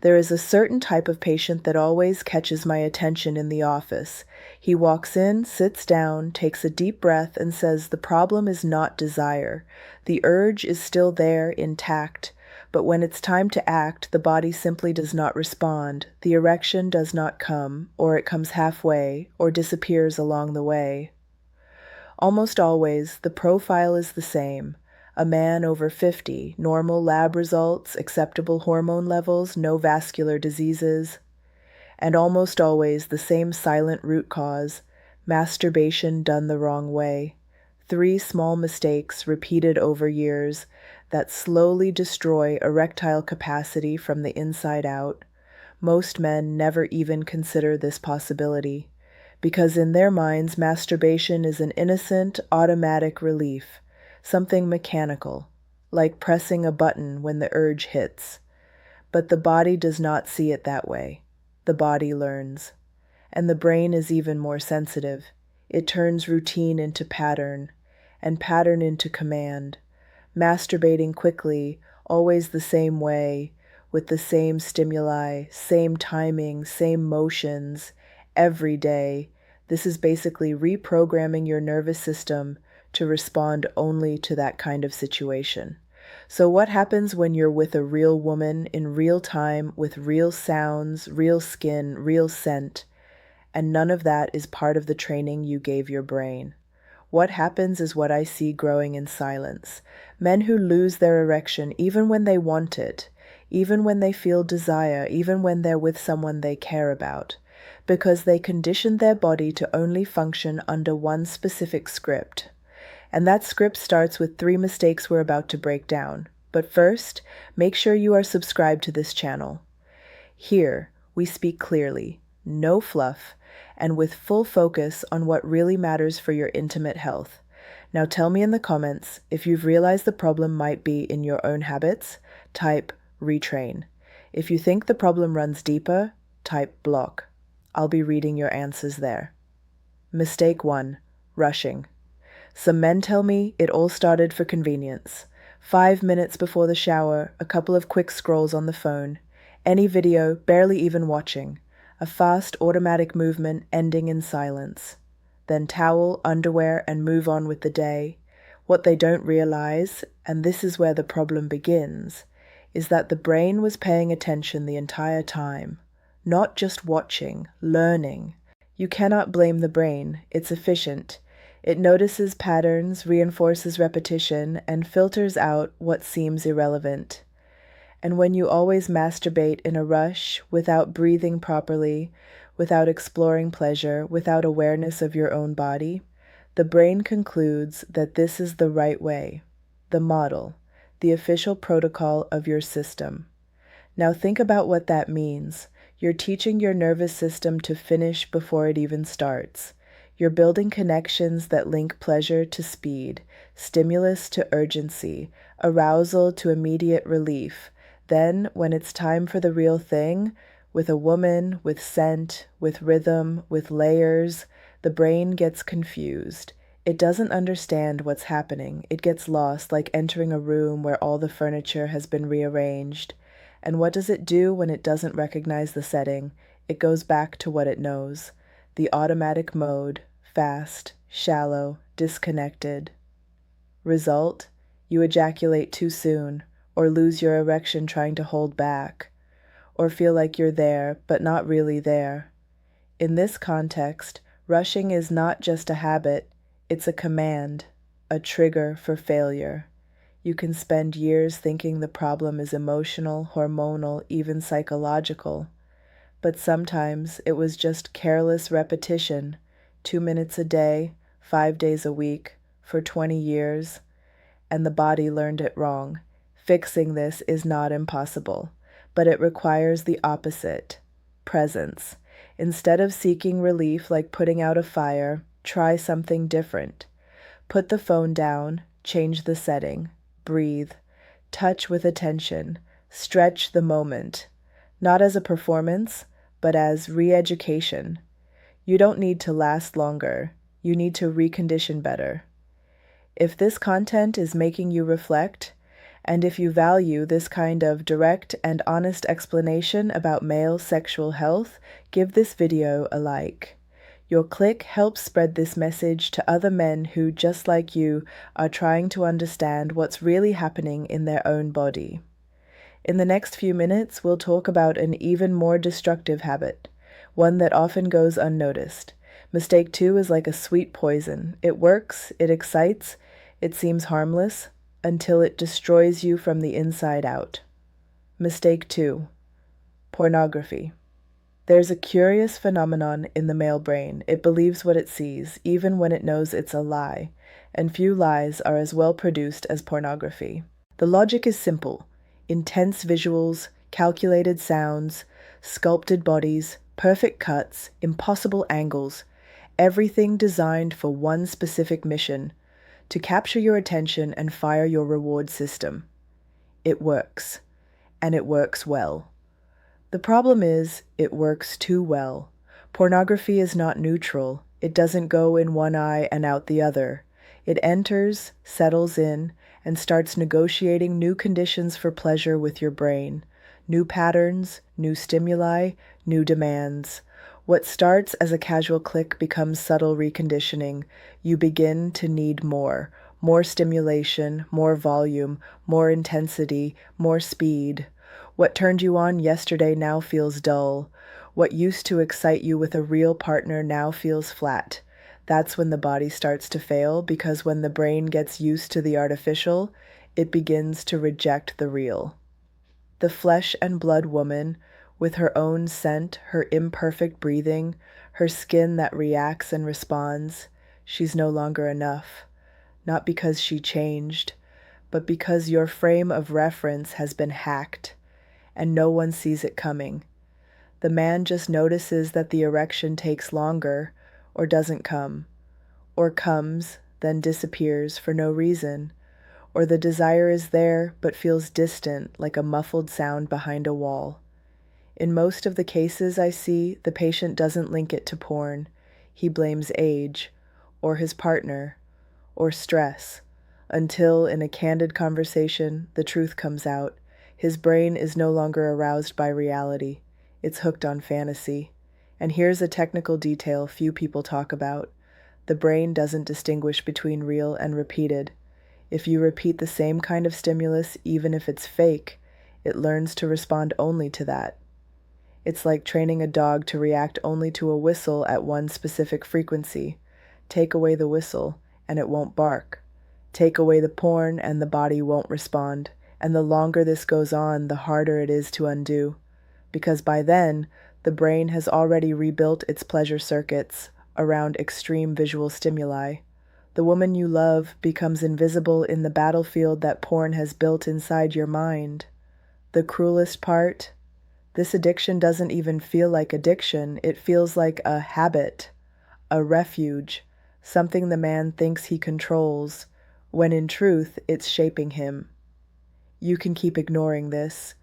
There is a certain type of patient that always catches my attention in the office. He walks in, sits down, takes a deep breath, and says the problem is not desire. The urge is still there, intact. But when it's time to act, the body simply does not respond. The erection does not come, or it comes halfway, or disappears along the way. Almost always, the profile is the same. A man over 50, normal lab results, acceptable hormone levels, no vascular diseases. And almost always the same silent root cause, masturbation done the wrong way. 3 small mistakes repeated over years that slowly destroy erectile capacity from the inside out. Most men never even consider this possibility, because in their minds masturbation is an innocent, automatic relief, something mechanical, like pressing a button when the urge hits. But the body does not see it that way. The body learns. And the brain is even more sensitive. It turns routine into pattern, and pattern into command. Masturbating quickly, always the same way, with the same stimuli, same timing, same motions, every day. This is basically reprogramming your nervous system to respond only to that kind of situation. So what happens when you're with a real woman in real time with real sounds, real skin, real scent, and none of that is part of the training you gave your brain? What happens is what I see growing in silence. Men who lose their erection even when they want it, even when they feel desire, even when they're with someone they care about, because they conditioned their body to only function under one specific script. And that script starts with 3 mistakes we're about to break down. But first, make sure you are subscribed to this channel. Here, we speak clearly, no fluff, and with full focus on what really matters for your intimate health. Now tell me in the comments if you've realized the problem might be in your own habits. Type retrain. If you think the problem runs deeper, type block. I'll be reading your answers there. Mistake 1. Rushing. Some men tell me it all started for convenience. 5 minutes before the shower, a couple of quick scrolls on the phone. Any video, barely even watching. A fast automatic movement ending in silence. Then towel, underwear, and move on with the day. What they don't realize, and this is where the problem begins, is that the brain was paying attention the entire time. Not just watching, learning. You cannot blame the brain, it's efficient. It notices patterns, reinforces repetition, and filters out what seems irrelevant. And when you always masturbate in a rush, without breathing properly, without exploring pleasure, without awareness of your own body, the brain concludes that this is the right way, the model, the official protocol of your system. Now think about what that means. You're teaching your nervous system to finish before it even starts. You're building connections that link pleasure to speed, stimulus to urgency, arousal to immediate relief. Then, when it's time for the real thing, with a woman, with scent, with rhythm, with layers, the brain gets confused. It doesn't understand what's happening. It gets lost, like entering a room where all the furniture has been rearranged. And what does it do when it doesn't recognize the setting? It goes back to what it knows. The automatic mode, fast, shallow, disconnected. Result, you ejaculate too soon, or lose your erection trying to hold back, or feel like you're there, but not really there. In this context, rushing is not just a habit, it's a command, a trigger for failure. You can spend years thinking the problem is emotional, hormonal, even psychological. But sometimes it was just careless repetition, 2 minutes a day, 5 days a week, for 20 years, and the body learned it wrong. Fixing this is not impossible, but it requires the opposite, presence. Instead of seeking relief like putting out a fire, try something different. Put the phone down, change the setting, breathe, touch with attention, stretch the moment, not as a performance, but as re-education. You don't need to last longer. You need to recondition better. If this content is making you reflect, And if you value this kind of direct and honest explanation about male sexual health, give this video a like. Your click helps spread this message to other men who, just like you, are trying to understand what's really happening in their own body. In the next few minutes, we'll talk about an even more destructive habit, one that often goes unnoticed. Mistake 2 is like a sweet poison. It works, it excites, it seems harmless, until it destroys you from the inside out. Mistake 2. Pornography. There's a curious phenomenon in the male brain. It believes what it sees, even when it knows it's a lie, and few lies are as well produced as pornography. The logic is simple. Intense visuals, calculated sounds, sculpted bodies, perfect cuts, impossible angles, everything designed for one specific mission, to capture your attention and fire your reward system. It works, and it works well. The problem is, it works too well. Pornography is not neutral. It doesn't go in one eye and out the other. It enters, settles in, and starts negotiating new conditions for pleasure with your brain. New patterns, new stimuli, new demands. What starts as a casual click becomes subtle reconditioning. You begin to need more stimulation, more volume, more intensity, more speed. What turned you on yesterday now feels dull. What used to excite you with a real partner now feels flat. That's when the body starts to fail, because when the brain gets used to the artificial, it begins to reject the real. The flesh and blood woman, with her own scent, her imperfect breathing, her skin that reacts and responds, she's no longer enough. Not because she changed, but because your frame of reference has been hacked, and no one sees it coming. The man just notices that the erection takes longer, or doesn't come, or comes, then disappears for no reason, or the desire is there but feels distant like a muffled sound behind a wall. In most of the cases I see, the patient doesn't link it to porn. He blames age, or his partner, or stress, until in a candid conversation, the truth comes out. His brain is no longer aroused by reality. It's hooked on fantasy. And here's a technical detail few people talk about. The brain doesn't distinguish between real and repeated. If you repeat the same kind of stimulus, even if it's fake, it learns to respond only to that. It's like training a dog to react only to a whistle at one specific frequency. Take away the whistle, and it won't bark. Take away the porn, and the body won't respond. And the longer this goes on, the harder it is to undo. Because by then, the brain has already rebuilt its pleasure circuits around extreme visual stimuli. The woman you love becomes invisible in the battlefield that porn has built inside your mind. The cruelest part? This addiction doesn't even feel like addiction. It feels like a habit, a refuge, something the man thinks he controls, when in truth it's shaping him. You can keep ignoring this.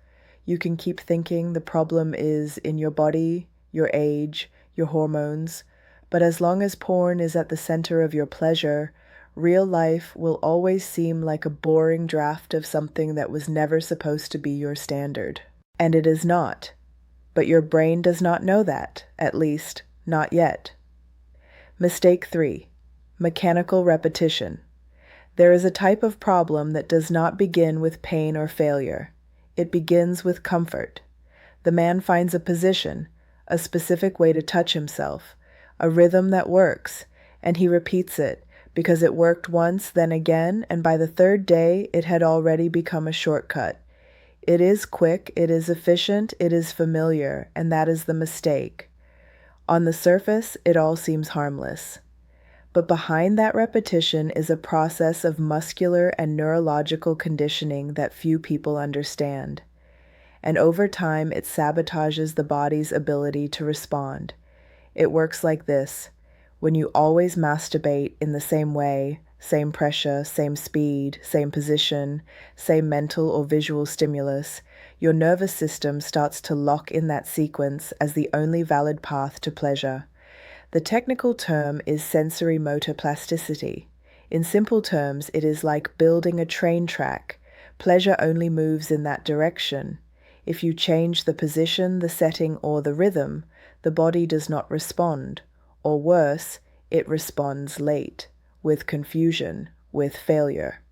You can keep thinking the problem is in your body, your age, your hormones, but as long as porn is at the center of your pleasure, real life will always seem like a boring draft of something that was never supposed to be your standard. And it is not. But your brain does not know that, at least, not yet. Mistake 3. Mechanical repetition. There is a type of problem that does not begin with pain or failure. It begins with comfort. The man finds a position, a specific way to touch himself, a rhythm that works, and he repeats it, because it worked once, then again, and by the third day it had already become a shortcut. It is quick, it is efficient, it is familiar, and that is the mistake. On the surface, it all seems harmless. But behind that repetition is a process of muscular and neurological conditioning that few people understand. And over time, it sabotages the body's ability to respond. It works like this. When you always masturbate in the same way, same pressure, same speed, same position, same mental or visual stimulus, your nervous system starts to lock in that sequence as the only valid path to pleasure. The technical term is sensory motor plasticity. In simple terms, it is like building a train track, Pleasure only moves in that direction. If you change the position, the setting, or the rhythm, the body does not respond, or worse, it responds late, with confusion, with failure.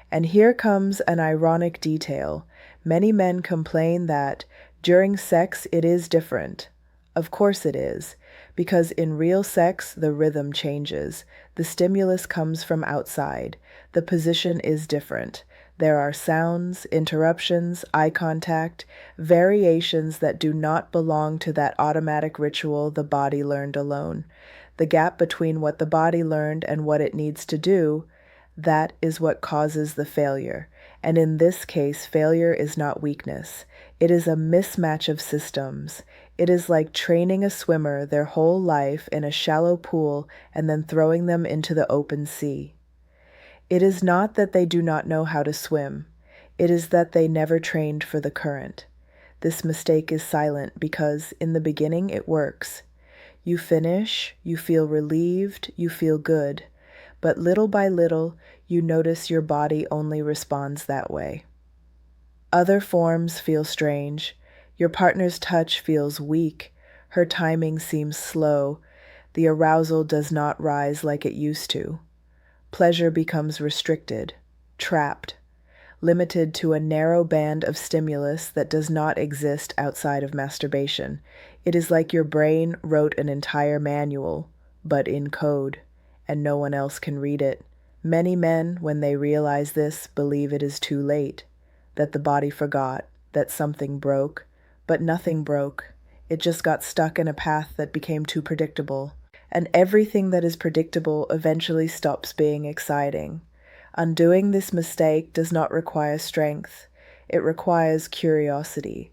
And here comes an ironic detail. Many men complain that during sex it is different. Of course it is, because in real sex the rhythm changes. The stimulus comes from outside. The position is different. There are sounds, interruptions, eye contact, variations that do not belong to that automatic ritual the body learned alone. The gap between what the body learned and what it needs to do, that is what causes the failure. And in this case, failure is not weakness. It is a mismatch of systems. It is like training a swimmer their whole life in a shallow pool and then throwing them into the open sea. It is not that they do not know how to swim. It is that they never trained for the current. This mistake is silent because in the beginning it works. You finish, you feel relieved, you feel good. But little by little, you notice your body only responds that way. Other forms feel strange. Your partner's touch feels weak. Her timing seems slow. The arousal does not rise like it used to. Pleasure becomes restricted, trapped, limited to a narrow band of stimulus that does not exist outside of masturbation. It is like your brain wrote an entire manual, but in code, and no one else can read it. Many men, when they realize this, believe it is too late, that the body forgot, that something broke, but nothing broke. It just got stuck in a path that became too predictable. And everything that is predictable eventually stops being exciting. Undoing this mistake does not require strength. It requires curiosity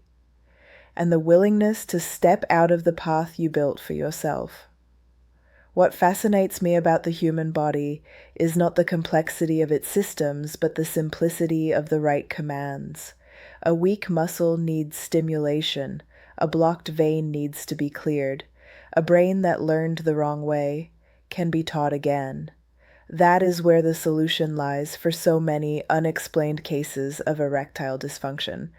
and the willingness to step out of the path you built for yourself. What fascinates me about the human body is not the complexity of its systems, but the simplicity of the right commands. A weak muscle needs stimulation. A blocked vein needs to be cleared. A brain that learned the wrong way can be taught again. That is where the solution lies for so many unexplained cases of erectile dysfunction.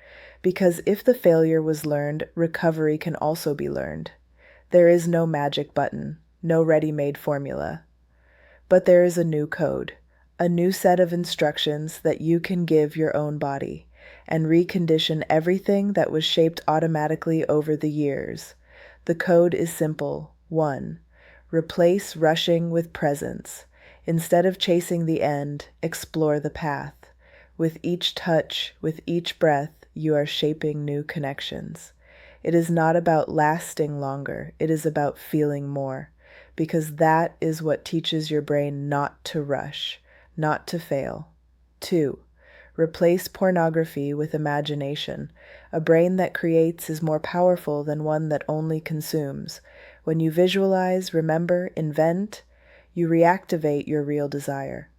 Because if the failure was learned, recovery can also be learned. There is no magic button, no ready-made formula. But there is a new code, a new set of instructions that you can give your own body and recondition everything that was shaped automatically over the years. The code is simple. 1. Replace rushing with presence. Instead of chasing the end, explore the path. With each touch, with each breath, you are shaping new connections. It is not about lasting longer. It is about feeling more, because that is what teaches your brain not to rush, not to fail. 2. Replace pornography with imagination. A brain that creates is more powerful than one that only consumes. When you visualize, remember, invent, you reactivate your real desire.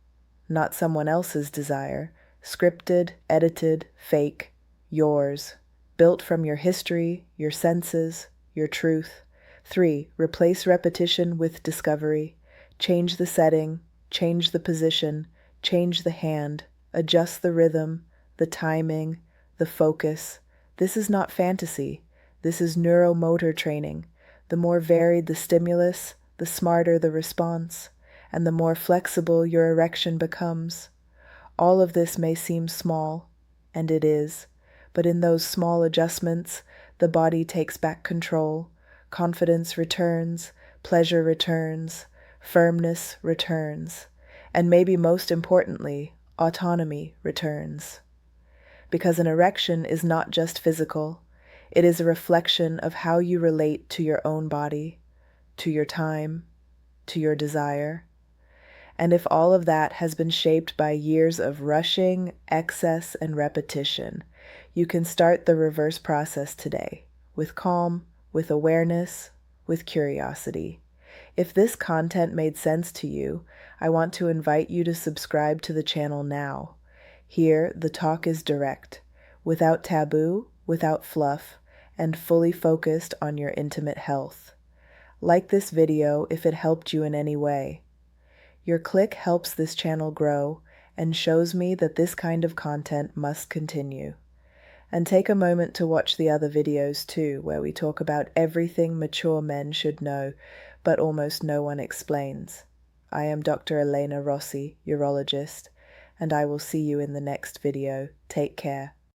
Not someone else's desire, scripted, edited, fake, yours, built from your history, your senses, your truth. 3. Replace repetition with discovery. Change the setting, change the position, change the hand, adjust the rhythm, the timing, the focus. This is not fantasy. This is neuromotor training. The more varied the stimulus, the smarter the response, and the more flexible your erection becomes. All of this may seem small, and it is, but in those small adjustments, the body takes back control, confidence returns, pleasure returns, firmness returns, and maybe most importantly, autonomy returns. Because an erection is not just physical, it is a reflection of how you relate to your own body, to your time, to your desire. And if all of that has been shaped by years of rushing, excess, and repetition, you can start the reverse process today, with calm, with awareness, with curiosity. If this content made sense to you, I want to invite you to subscribe to the channel now. Here, the talk is direct, without taboo, without fluff, and fully focused on your intimate health. Like this video if it helped you in any way. Your click helps this channel grow, and shows me that this kind of content must continue. And take a moment to watch the other videos too, where we talk about everything mature men should know, but almost no one explains. I am Dr. Elena Rossi, urologist, and I will see you in the next video. Take care.